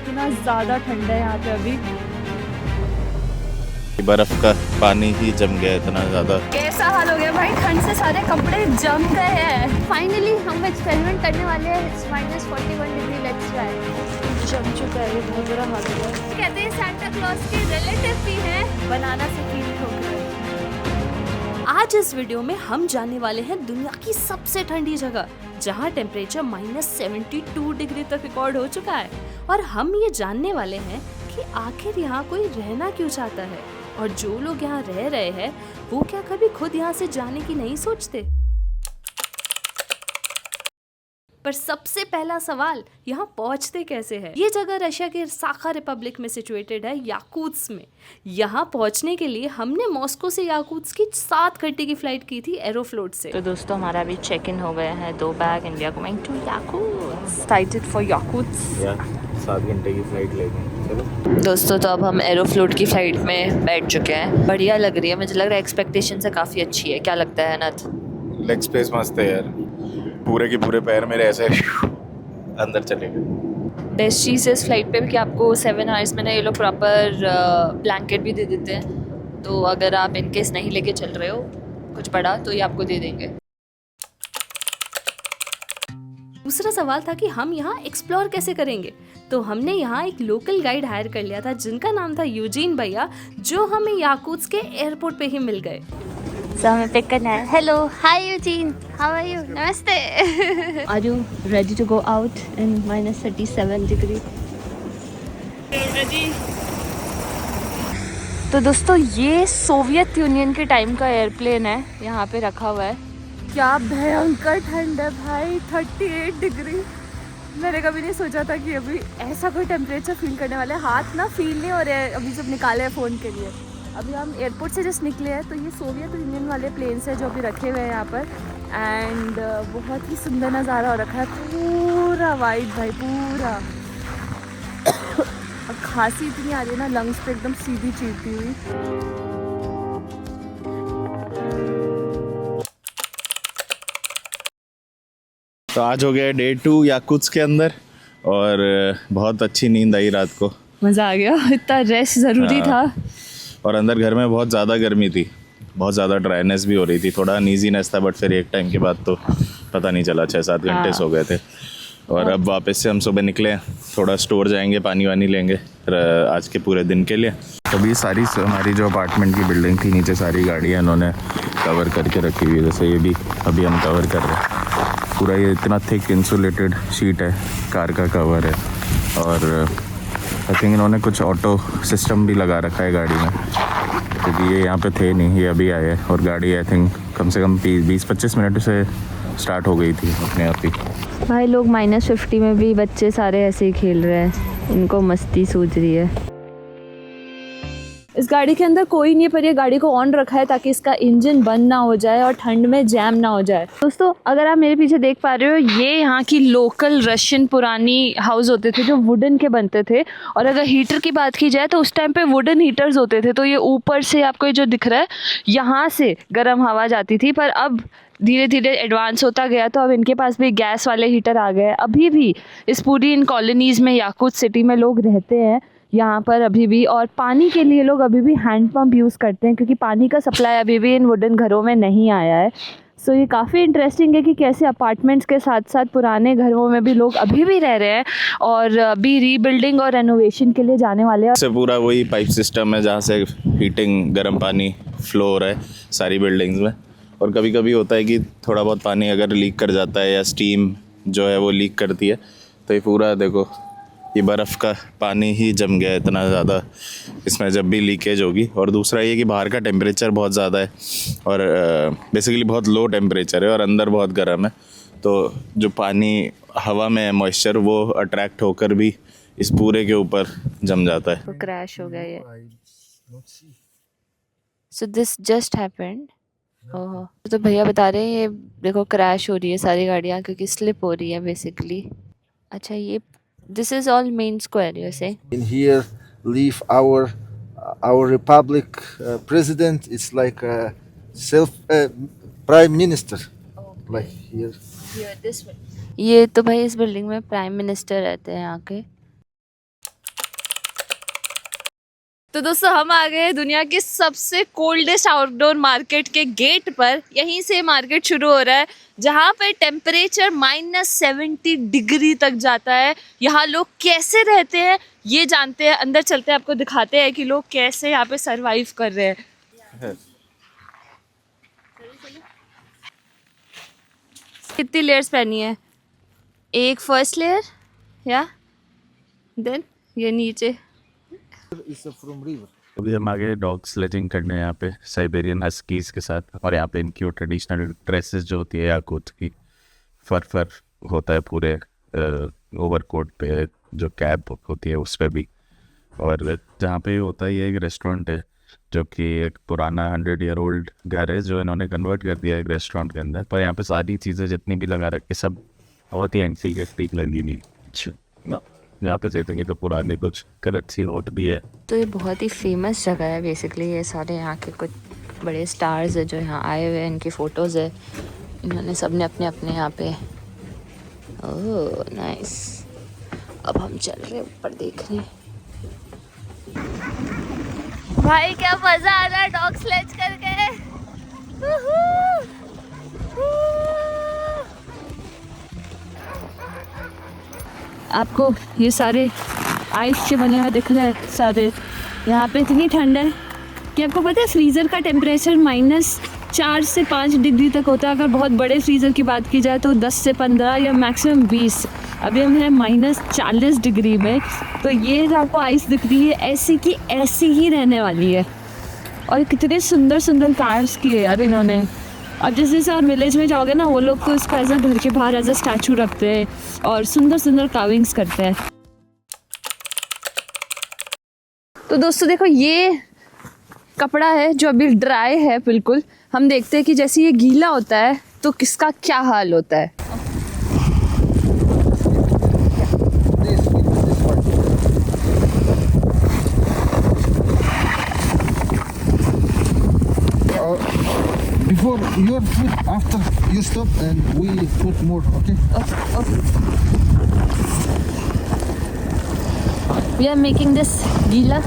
इतना ज़्यादा ठंडा है यहाँ पे अभी। बर्फ का पानी ही जम गया इतना ज़्यादा। कैसा हाल हो गया भाई, ठंड से सारे कपड़े जम गए हैं। फाइनली हम एक्सपेरिमेंट करने वाले हैं। It's -41 degree, let's try. जम चुका है, ये बहुत बुरा हाल हो गया। कहते हैं सैंटा क्लॉज के रिलेटिव भी हैं। बनाना से फील हो गया। आज इस वीडियो में हम जानने वाले हैं दुनिया की सबसे ठंडी जगह जहां टेम्परेचर -72 डिग्री तक रिकॉर्ड हो चुका है। और हम ये जानने वाले हैं कि आखिर यहाँ कोई रहना क्यों चाहता है, और जो लोग यहाँ रह रहे हैं वो क्या कभी खुद यहाँ से जाने की नहीं सोचते। पर सबसे पहला सवाल, यहाँ पहुँचते कैसे हैं? ये जगह रशिया के साखा रिपब्लिक में सिचुएटेड है, याकूत्स्क में। यहाँ पहुँचने के लिए हमने मॉस्को से याकूत्स्क की 7 घंटे की फ्लाइट की थी एरोफ्लोट से। तो दोस्तों हमारा अभी चेक इन हो गया है, 2 bag, and we are going to Yakutsk. Excited for Yakutsk. 7 घंटे की फ्लाइट लेंगे। चलो दोस्तों तो अब हम एरोफ्लोट की फ्लाइट में बैठ चुके हैं। बढ़िया लग रही है, मुझे लग रहा है एक्सपेक्टेशन से काफ़ी अच्छी है। क्या लगता है अनंत? लेग स्पेस मस्त है यार, पूरे के पूरे पैर मेरे ऐसे अंदर चले गए। बेस्ट चीज़ है इस फ्लाइट पे भी कि आपको 7 आवर्स में ना ये लोग प्रॉपर ब्लैंकेट भी दे देते हैं। तो अगर आप इनकेस नहीं लेके चल रहे हो कुछ बड़ा तो ये आपको दे देंगे। दूसरा सवाल था कि हम यहाँ एक्सप्लोर कैसे करेंगे। तो हमने यहाँ एक लोकल गाइड हायर कर लिया था जिनका नाम था यूजीन भैया, जो हमें याकूत्स्क के एयरपोर्ट पे ही मिल गए। हमें पिक करना है। Hello, hi Eugene, how are you? नमस्ते। Are you ready to go out in -37 degree? तो दोस्तों ये सोवियत यूनियन के टाइम का एयरप्लेन है, यहाँ पे रखा हुआ है। क्या भयंकर ठंड है भाई, 38 डिग्री। मैंने कभी नहीं सोचा था कि अभी ऐसा कोई टेम्परेचर फील करने वाले। हाथ ना फील नहीं हो रहे हैं अभी जब निकाले हैं फ़ोन के लिए। अभी हम एयरपोर्ट से जस्ट निकले हैं। तो ये सोवियत यूनियन वाले प्लेन्स हैं जो अभी रखे हुए हैं यहाँ पर। एंड बहुत ही सुंदर नज़ारा हो रखा है, पूरा वाइट भाई, पूरा। अब खांसी इतनी आ रही है ना, लंग्स पे एकदम सीधी चीरती हुई। तो आज हो गया डे 2 याकूत्स्क के अंदर, और बहुत अच्छी नींद आई रात को। मज़ा आ गया, इतना रेस्ट ज़रूरी था। और अंदर घर में बहुत ज़्यादा गर्मी थी, बहुत ज़्यादा ड्राइनेस भी हो रही थी, थोड़ा अनईजीनेस था। बट फिर एक टाइम के बाद तो पता नहीं चला, 6-7 घंटे सो गए थे। और अब वापस से हम सुबह निकले, थोड़ा स्टोर जाएंगे, पानी वानी लेंगे आज के पूरे दिन के लिए। अभी सारी हमारी जो अपार्टमेंट की बिल्डिंग थी, नीचे सारी गाड़ियाँ इन्होंने कवर करके रखी हुई है। जैसे ये भी अभी हम कवर कर रहे हैं। पूरा ये इतना थिक इंसुलेटेड शीट है, कार का कवर है। और आई थिंक इन्होंने कुछ ऑटो सिस्टम भी लगा रखा है गाड़ी में, क्योंकि ये यहाँ पे थे नहीं, ये अभी आए हैं। और गाड़ी आई थिंक कम से कम 20-25 मिनट से स्टार्ट हो गई थी अपने आप ही। भाई लोग -50 में भी बच्चे सारे ऐसे ही खेल रहे हैं, इनको मस्ती सूझ रही है। इस गाड़ी के अंदर कोई नहीं है, पर ये गाड़ी को ऑन रखा है ताकि इसका इंजन बंद ना हो जाए और ठंड में जैम ना हो जाए। दोस्तों अगर आप मेरे पीछे देख पा रहे हो, ये यहाँ की लोकल रशियन पुरानी हाउस होते थे जो वुडन के बनते थे। और अगर हीटर की बात की जाए तो उस टाइम पे वुडन हीटर्स होते थे। तो ये ऊपर से आपको ये जो दिख रहा है, यहाँ से गर्म हवा जाती थी। पर अब धीरे धीरे एडवांस होता गया, तो अब इनके पास भी गैस वाले हीटर आ गए। अभी भी इस पूरी इन कॉलोनीज़ में, याकूत्स्क सिटी में लोग रहते हैं यहाँ पर अभी भी। और पानी के लिए लोग अभी भी हैंड पंप यूज़ करते हैं, क्योंकि पानी का सप्लाई अभी भी इन वुडन घरों में नहीं आया है। सो ये काफ़ी इंटरेस्टिंग है कि कैसे अपार्टमेंट्स के साथ साथ पुराने घरों में भी लोग अभी भी रह रहे हैं, और अभी रीबिल्डिंग और रेनोवेशन के लिए जाने वाले हैं। से पूरा वही पाइप सिस्टम है जहाँ से हीटिंग, गर्म पानी फ्लो हो रहा है सारी बिल्डिंग्स में। और कभी कभी होता है कि थोड़ा बहुत पानी अगर लीक कर जाता है, या स्टीम जो है वो लीक करती है, तो ये पूरा देखो, ये बर्फ़ का पानी ही जम गया इतना ज़्यादा इसमें जब भी लीकेज होगी। और दूसरा ये कि बाहर का टेम्परेचर बहुत ज़्यादा है, और बेसिकली बहुत लो टेम्परेचर है, और अंदर बहुत गर्म है। तो जो पानी हवा में है, मॉइस्चर, वो अट्रैक्ट होकर भी इस पूरे के ऊपर जम जाता है। तो क्रैश हो गया ये। So this just happened. Oh, तो भैया बता रहे हैं ये देखो क्रैश हो रही है सारी गाड़ियाँ, क्योंकि स्लिप हो रही है बेसिकली। अच्छा, ये this is all main square you से। In here live our republic president. It's like a self prime minister. Like here. ये तो भाई इस बिल्डिंग में प्राइम मिनिस्टर रहते हैं यहाँ के। तो दोस्तों हम आ गए दुनिया के सबसे कोल्डेस्ट आउटडोर मार्केट के गेट पर। यहीं से मार्केट शुरू हो रहा है जहाँ पे टेम्परेचर -70 डिग्री तक जाता है। यहाँ लोग कैसे रहते हैं ये जानते हैं, अंदर चलते हैं आपको दिखाते हैं कि लोग कैसे यहाँ पे सरवाइव कर रहे हैं। कितनी लेयर्स पहनी है? एक फर्स्ट लेयर या देन ये नीचे। It's from river. अभी हम आगे डॉग स्लेजिंग करने यहाँ पे साइबेरियन हस्कीज के साथ, और यहाँ पे इनकी वो ट्रेडिशनल ड्रेसेस जो होती है याकूत की, फर होता है पूरे ओवरकोट पे, जो कैप होती है उस पर भी। और जहाँ पे होता है ये एक रेस्टोरेंट है जो कि एक पुराना 100 ईयर ओल्ड घर है जो इन्होंने कन्वर्ट कर दिया है एक रेस्टोरेंट के अंदर। पर यहाँ पे सारी चीज़ें जितनी भी लगा रखी सब बहुत ही एंटीक लगी नहीं। यहाँ पे देखेंगे तो पुराने कुछ करेंसी नोट भी है। तो ये बहुत ही फेमस जगह है बेसिकली। ये सारे यहाँ के कुछ बड़े स्टार्स है जो यहाँ आए हुए हैं, इनकी फ़ोटोज़ है, इन्होंने सबने अपने अपने यहाँ पे। Oh nice. अब हम चल रहे हैं ऊपर देखने। भाई क्या मज़ा आ रहा है डॉग स्लेज करके। आपको ये सारे आइस के बने हुए दिख रहे हैं सारे। यहाँ पे इतनी ठंड है कि आपको पता है फ्रीज़र का टेम्परेचर -4 से 5 डिग्री तक होता है। अगर बहुत बड़े फ्रीज़र की बात की जाए तो 10 से 15 या मैक्सिमम 20। अभी हम हैं -40 डिग्री में। तो ये जो आपको आइस दिख रही है ऐसी की ऐसी ही रहने वाली है। और कितने सुंदर सुंदर कार्व्स किए यार इन्होंने। अब जैसे और विलेज में जाओगे ना, वो लोग तो इसको एज अ घर के बाहर एज अ स्टैचू रखते हैं और सुंदर सुंदर कार्विंग्स करते हैं। तो दोस्तों देखो ये कपड़ा है जो अभी ड्राई है बिल्कुल। हम देखते हैं कि जैसे ये गीला होता है तो किसका क्या हाल होता है। Before your food, after you stop, and we put more, okay? We are making this gila.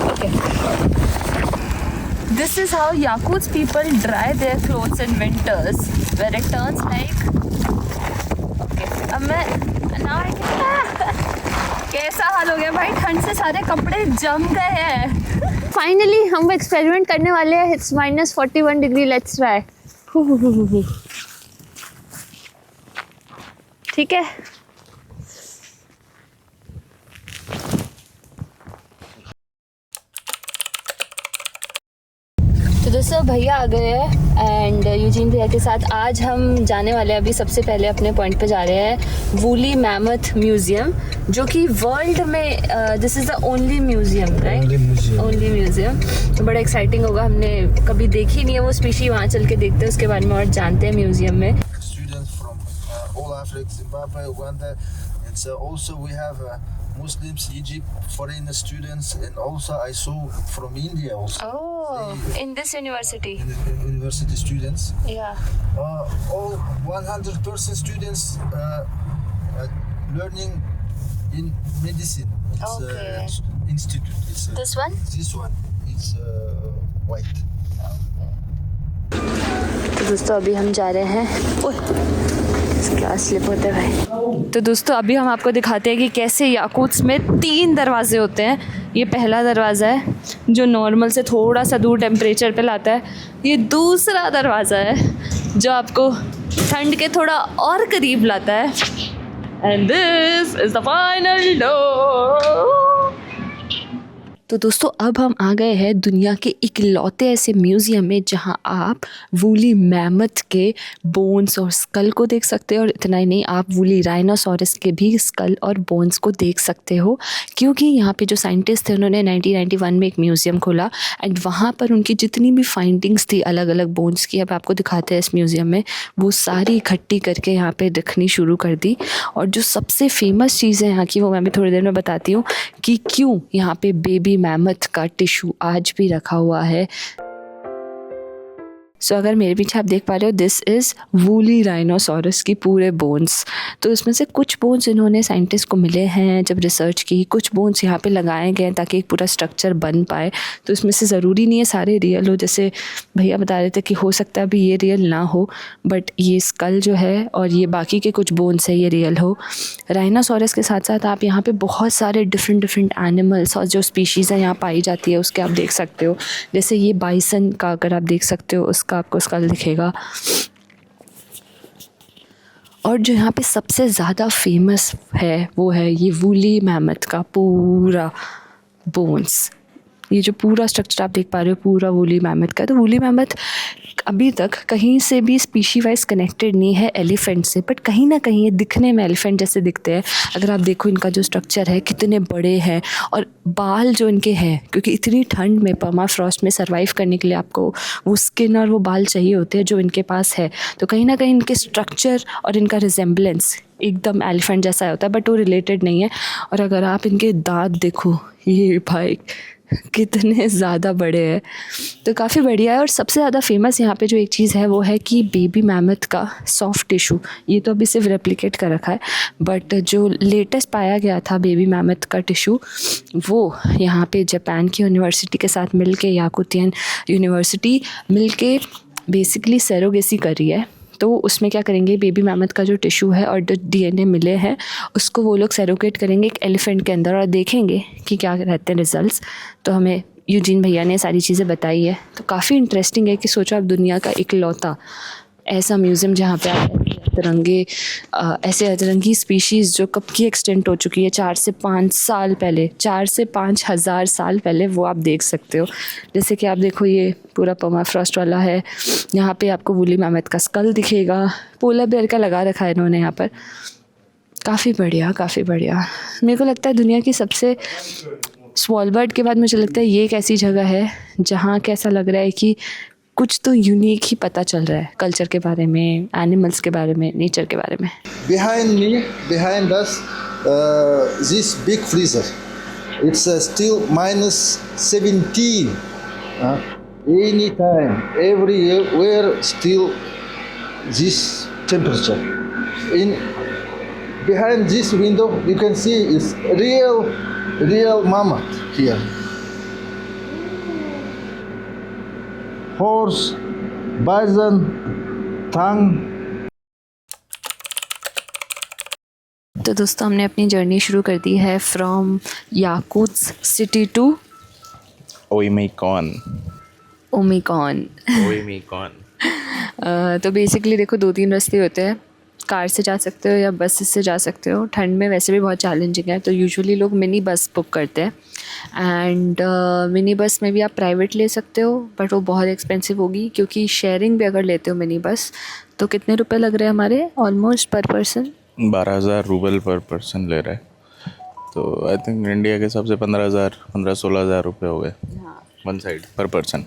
Okay. This is how Yakut's people dry their clothes in winters, where it turns like. अब मैं कैसा हाल हो गया भाई, ठंड से सारे कपड़े जम गए हैं। फाइनली हम एक्सपेरिमेंट करने वाले हैं। It's -41 degree, let's try. ठीक है। तो दोस्तों भैया आ गए हैं एंड यूजीन भैया के साथ आज हम जाने वाले हैं। अभी सबसे पहले अपने पॉइंट पे जा रहे हैं वूली मैमथ म्यूजियम, जो कि वर्ल्ड में this is the only museum, right? Only museum. तो बड़ा एक्साइटिंग होगा। हमने कभी देखी नहीं है वो स्पीशी। वहाँ चल के देखते हैं उसके बारे में और जानते हैं म्यूजियम में। Students from all Africa, Zimbabwe, Uganda, and so also we have Muslims, Egypt, foreign students, and also I saw from India also. Oh, in this university. University students. Yeah. All 100% students learning in medicine. It's Okay. institute. It's This one? This one. It's white. तो दोस्तों अभी हम जा रहे हैं। क्या slip होते हैं भाई। तो दोस्तों अभी हम आपको दिखाते हैं कि कैसे याकूत्स में 3 दरवाजे होते हैं। ये पहला दरवाज़ा है जो नॉर्मल से थोड़ा सा दूर टेम्परेचर पे लाता है। ये दूसरा दरवाज़ा है जो आपको ठंड के थोड़ा और करीब लाता है। And this is the final door. तो दोस्तों अब हम आ गए हैं दुनिया के इकलौते ऐसे म्यूज़ियम में जहां आप वूली मैमथ के बोन्स और स्कल को देख सकते हो। और इतना ही नहीं, आप वूली राइनोसोरस के भी स्कल और बोन्स को देख सकते हो, क्योंकि यहाँ पे जो साइंटिस्ट थे उन्होंने 1991 में एक म्यूज़ियम खोला एंड वहाँ पर उनकी जितनी भी फाइंडिंग्स थी अलग अलग बोन्स की, अब आपको दिखाते हैं इस म्यूज़ियम में, वो सारी इकट्ठी करके यहाँ पर दिखनी शुरू कर दी। और जो सबसे फेमस चीज़ है यहाँ की वो मैं भी थोड़ी देर में बताती हूँ कि क्यों यहाँ पे बेबी मैमथ का टिश्यू आज भी रखा हुआ है। सो अगर मेरे पीछे आप देख पा रहे हो, दिस इज़ वूली राइनोसॉरस की पूरे बोन्स। तो इसमें से कुछ बोन्स इन्होंने साइंटिस्ट को मिले हैं जब रिसर्च की, कुछ बोन्स यहाँ पे लगाए गए ताकि एक पूरा स्ट्रक्चर बन पाए। तो इसमें से ज़रूरी नहीं है सारे रियल हो, जैसे भैया बता रहे थे कि हो सकता है अभी ये रियल ना हो, बट ये स्कल जो है और ये बाकी के कुछ बोन्स है ये रियल हो। राइनोसॉरस के साथ साथ आप यहाँ पे बहुत सारे डिफरेंट एनिमल्स और जो स्पीशीज़ हैं यहाँ पाई जाती है उसके आप देख सकते हो। जैसे ये बाइसन का अगर आप देख सकते हो, उसका आपको स्कल दिखेगा। और जो यहाँ पे सबसे ज़्यादा फेमस है वो है ये वूली मैमथ का पूरा बोन्स। ये जो पूरा स्ट्रक्चर आप देख पा रहे हो पूरा वूली मैमथ का। तो वूली मैमथ अभी तक कहीं से भी स्पीशी वाइज कनेक्टेड नहीं है एलिफेंट से, बट कहीं ना कहीं ये दिखने में एलिफेंट जैसे दिखते हैं। अगर आप देखो इनका जो स्ट्रक्चर है कितने बड़े हैं, और बाल जो इनके हैं, क्योंकि इतनी ठंड में पर्माफ्रॉस्ट में सर्वाइव करने के लिए आपको वो स्किन और वो बाल चाहिए होते हैं जो इनके पास है। तो कहीं ना कहीं इनके स्ट्रक्चर और इनका रिजेम्बलेंस एकदम एलिफेंट जैसा होता है, बट वो रिलेटेड नहीं है। और अगर आप इनके दांत देखो, ये भाई कितने ज़्यादा बड़े हैं। तो काफ़ी बढ़िया है। और सबसे ज़्यादा फेमस यहाँ पे जो एक चीज़ है वो है कि बेबी मैमथ का सॉफ्ट टिशू। ये तो अभी सिर्फ रेप्लिकेट कर रखा है, बट जो लेटेस्ट पाया गया था बेबी मैमथ का टिशू, वो यहाँ पे जापान की यूनिवर्सिटी के साथ मिलके, याकुतियन यूनिवर्सिटी मिलके बेसिकली सेरोगेसी कर रही है। तो उसमें क्या करेंगे, बेबी मैमथ का जो टिशू है और जो डीएनए मिले हैं उसको वो लोग सेरोगेट करेंगे एक एलिफेंट के अंदर और देखेंगे कि क्या रहते हैं रिजल्ट्स। तो हमें यूजीन भैया ने सारी चीज़ें बताई है। तो काफ़ी इंटरेस्टिंग है कि सोचो आप दुनिया का इकलौता ऐसा म्यूज़ियम जहाँ पे आप ऐसे अतरंगी स्पीशीज़ जो कब की एक्सटेंट हो चुकी है 4 से 5 साल पहले, 4 से 5 हज़ार साल पहले, वो आप देख सकते हो। जैसे कि आप देखो ये पूरा पर्माफ्रॉस्ट वाला है, यहाँ पे आपको वूली मैमथ का स्कल दिखेगा, पोलर बेयर का लगा रखा है इन्होंने यहाँ पर। काफ़ी बढ़िया, काफ़ी बढ़िया। मेरे को लगता है दुनिया की सबसे, स्वालबर्ड के बाद मुझे लगता है ये एक ऐसी जगह है जहाँ कैसा लग रहा है कि कुछ तो यूनिक ही पता चल रहा है कल्चर के बारे में, एनिमल्स के बारे में, नेचर के बारे में। Behind us, this big freezer. It's still -17. Anytime, everywhere, still this temperature. Behind this window, you can see is real mammoth here. Horse, bison, tongue. तो दोस्तों हमने अपनी जर्नी शुरू कर दी है फ्रॉम याकुत्स सिटी टू ओइमेकॉन। तो बेसिकली देखो 2-3 रास्ते होते हैं, कार से जा सकते हो या बस से जा सकते हो। ठंड में वैसे भी बहुत चैलेंजिंग है, तो यूजुअली लोग मिनी बस बुक करते हैं। एंड मिनी बस में भी आप प्राइवेट ले सकते हो, बट वो बहुत एक्सपेंसिव होगी, क्योंकि शेयरिंग भी अगर लेते हो मिनी बस तो कितने रुपए लग रहे हैं हमारे ऑलमोस्ट पर पर्सन? 12,000 रूबल पर पर्सन ले रहा है। तो आई थिंक इंडिया के हिसाब से 15,000-16,000 रुपये हो गए वन साइड पर पर्सन।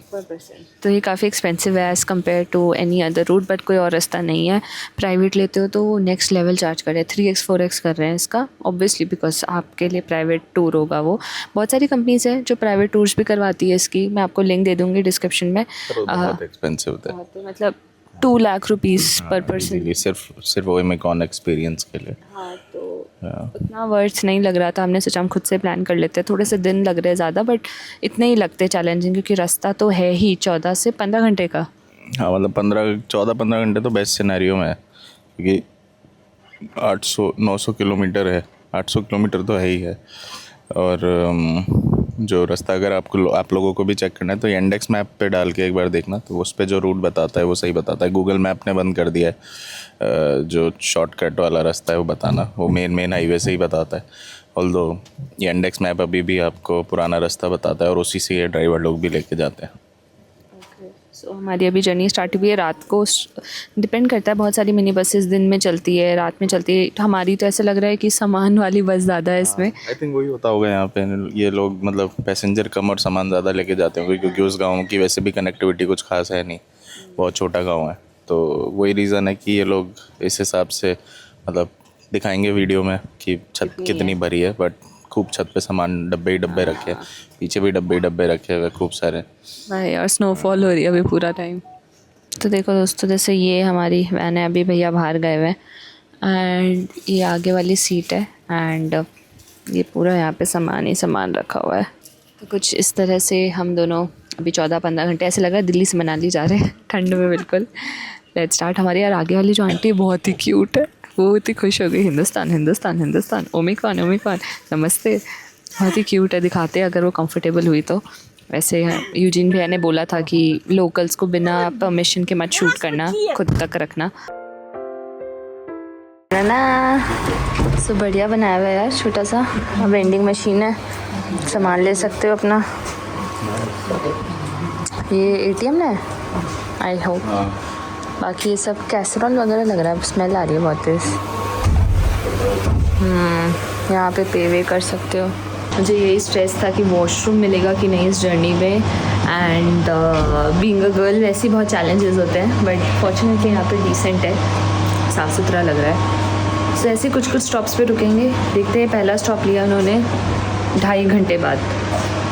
तो ये काफ़ी एक्सपेंसिव है as compared to any other route, but कोई और रास्ता नहीं है। प्राइवेट लेते हो तो वो नेक्स्ट लेवल चार्ज कर रहे हैं, 3x 4x कर रहे हैं इसका, ऑब्वियसली बिकॉज आपके लिए प्राइवेट टूर होगा। वो बहुत सारी कंपनीज है जो प्राइवेट टूर्स भी करवाती है इसकी, मैं आपको लिंक दे दूँगी डिस्क्रिप्शन में। बहुत एक्सपेंसिव था, मतलब 2 लाख रुपीज़ पर पर्सन सिर्फ ओइमेकॉन एक्सपीरियंस के लिए। हाँ, तो उतना वर्थ नहीं लग रहा था। हमने सोचा हम खुद से प्लान कर लेते हैं, थोड़े से दिन लग रहे हैं ज़्यादा, बट इतने ही लगते चैलेंजिंग, क्योंकि रास्ता तो है ही 14 से 15 घंटे का। हाँ, मतलब 14-15 घंटे तो बेस्ट सिनेरियो में है, क्योंकि 800-900 किलोमीटर है, 800 किलोमीटर तो है ही है। और जो रास्ता अगर आप लोगों को भी चेक करना है तो इंडेक्स मैप पे डाल के एक बार देखना, तो उस पे जो रूट बताता है वो सही बताता है। गूगल मैप ने बंद कर दिया है जो शॉर्टकट वाला रास्ता है वो बताना, वो मेन हाईवे से ही बताता है। ऑल्दो ये इंडेक्स मैप अभी भी आपको पुराना रास्ता बताता है और उसी से ये ड्राइवर लोग भी लेके जाते हैं। सो हमारी अभी जर्नी स्टार्ट हुई है रात को। डिपेंड करता है, बहुत सारी मिनी बसेस दिन में चलती है, रात में चलती है। हमारी तो ऐसा लग रहा है कि सामान वाली बस ज़्यादा है इसमें। आई थिंक वही होता होगा यहाँ पे, ये लोग मतलब पैसेंजर कम और सामान ज़्यादा लेके जाते होंगे, क्योंकि उस गाँव की वैसे भी कनेक्टिविटी कुछ खास है नहीं, बहुत छोटा गाँव है। तो वही रीज़न है कि ये लोग इस हिसाब से मतलब दिखाएंगे वीडियो में कि छत कितनी भरी है, बट खूब छत पे सामान डब्बे ही डब्बे रखे हैं, पीछे भी डब्बे ही डब्बे रखे हुए खूब सारे। भाई और स्नोफॉल हो रही है अभी पूरा टाइम। तो देखो दोस्तों, जैसे ये हमारी वैन है, अभी भैया बाहर गए हुए हैं एंड ये आगे वाली सीट है एंड ये पूरा यहाँ पे सामान ही सामान रखा हुआ है। तो कुछ इस तरह से हम दोनों अभी 14-15 घंटे ऐसे लग रहा है दिल्ली से मनाली जा रहे हैं ठंड में बिल्कुल। Let's start. हमारे यार आगे वाली जो आंटी बहुत ही क्यूट है, वो बहुत ही खुश हो गई। हिंदुस्तान हिंदुस्तान हिंदुस्तान, ओमिकॉन ओमिकॉन, नमस्ते। बहुत ही क्यूट है, दिखाते अगर वो कंफर्टेबल हुई तो। वैसे यूजीन भैया ने बोला था कि लोकल्स को बिना परमिशन के मत शूट करना, खुद तक रखना ना। सो बढ़िया बनाया हुआ है यार, छोटा सा वेंडिंग मशीन है, सामान ले सकते हो अपना। ये एटीएम है आई होप। बाकी ये सब कैसरोल वगैरह लग रहा है, स्मेल आ रही है बहुत तेज़। यहाँ पे पे वे कर सकते हो। मुझे यही स्ट्रेस था कि वॉशरूम मिलेगा कि नहीं इस जर्नी में, एंड बीइंग अ गर्ल वैसे ही बहुत चैलेंजेस होते हैं, बट फॉर्चुनेटली यहाँ पे डिसेंट है, साफ़ सुथरा लग रहा है। सो ऐसे कुछ स्टॉप्स पे रुकेंगे, देखते हैं। पहला स्टॉप लिया उन्होंने 2.5 घंटे बाद।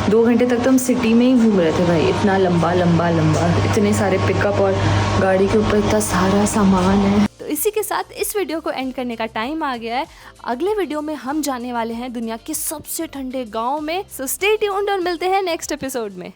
2 घंटे तक तो हम सिटी में ही घूम रहे थे भाई, इतना लंबा लंबा लंबा, इतने सारे पिकअप और गाड़ी के ऊपर इतना सारा सामान है। तो इसी के साथ इस वीडियो को एंड करने का टाइम आ गया है। अगले वीडियो में हम जाने वाले हैं दुनिया के सबसे ठंडे गांव में। सो स्टे ट्यून्ड और मिलते हैं नेक्स्ट एपिसोड में।